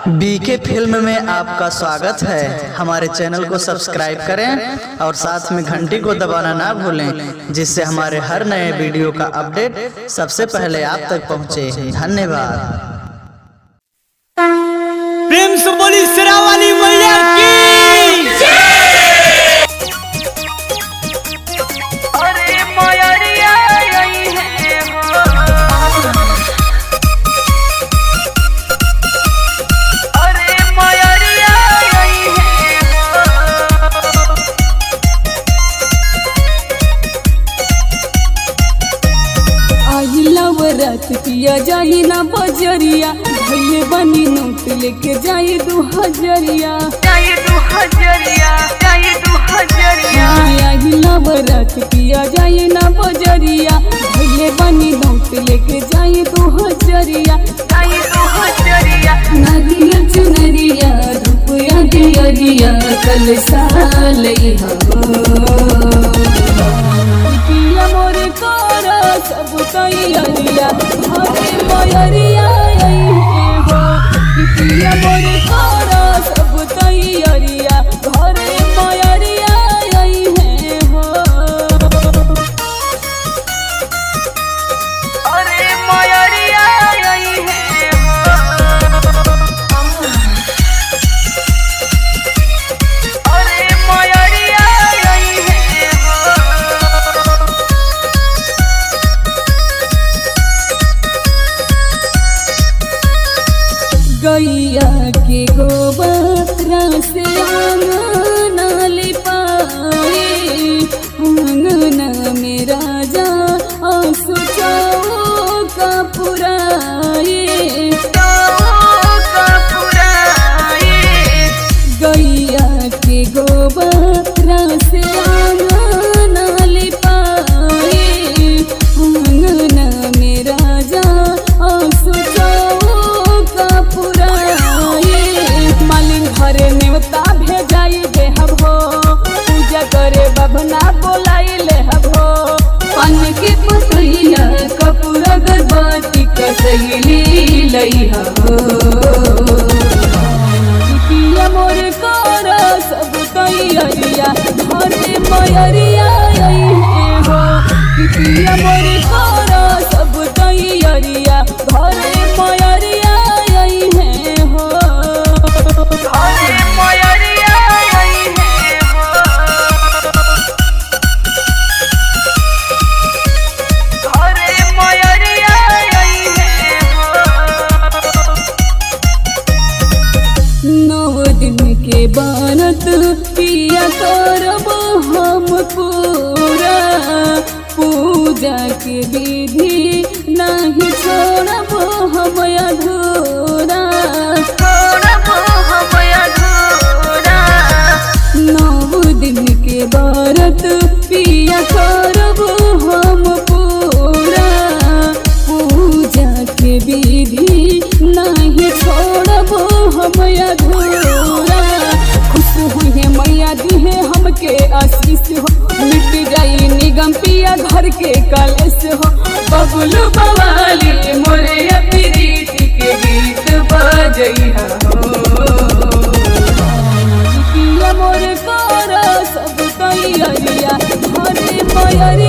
बीके फिल्म में आपका स्वागत है। हमारे चैनल को सब्सक्राइब करें और साथ में घंटी को दबाना ना भूलें, जिससे हमारे हर नए वीडियो का अपडेट सबसे पहले आप तक पहुंचे। धन्यवाद। प्रेम से बोली शेरावाली मैया की। अरे मयरिया आई है हो, अरे मयरिया आई है हो। आई लवरत पिया जाई ना बजरिया, भैले बनी नोट लेके जाई 2000। जाई 2000, जाई 2000। आई लवरत पिया जाई ना बजरिया, भैले बनी नोट लेके जाई 2000। जाई 2000। नारिया चुनरिया रुपया दियरिया कल साल पिया मोरे कर सब तैयारिया, हरे मयरिया आई हो। पिया मोरे कर सब तैयारिया, घरे मयरिया आई है हो। अरे मयरिया आई है हो, अरे मयरिया आई है हो। गैया के गोबर से आंगन लिपाए, आंगन में राजा आंसू चौका पुराए। गैया के गोबर से आंगन लिपाए, आंगन में राजा आंसू चौका पुराए। मालिन घरे नेवता भेजाई देहब हो, पूजा करे बभना बोलाई लेहब हो। पान के पतैया कपूर अगरबत्ती कसैली लइहा हो। पिया मोरे कर सब तैयारिया, घरे मयरिया आई है हो। पिया मोरे कर सब तैयारिया, घरे मयरिया आई है हो। अरे मयरिया आई है हो, अरे मयरिया आई है हो। 9 दिन के बनत पिया करब हम पूरा, पूजा के विधि नहीं छोड़ब हम अधूरा। 9 दिन के व्रत पिया करब हम पूरा, पूजा के विधि नहीं छोड़ब हम अधूरा। खुश हुई है मैया दिहे हमके आशीष हो, मिट जाई निगम पिया घर के कलेश हो। बबलू बवाली मोरे प्रीति के गीत बजैहा हो। पिया मोरे कर सब तैयारिया, घरे मयरिया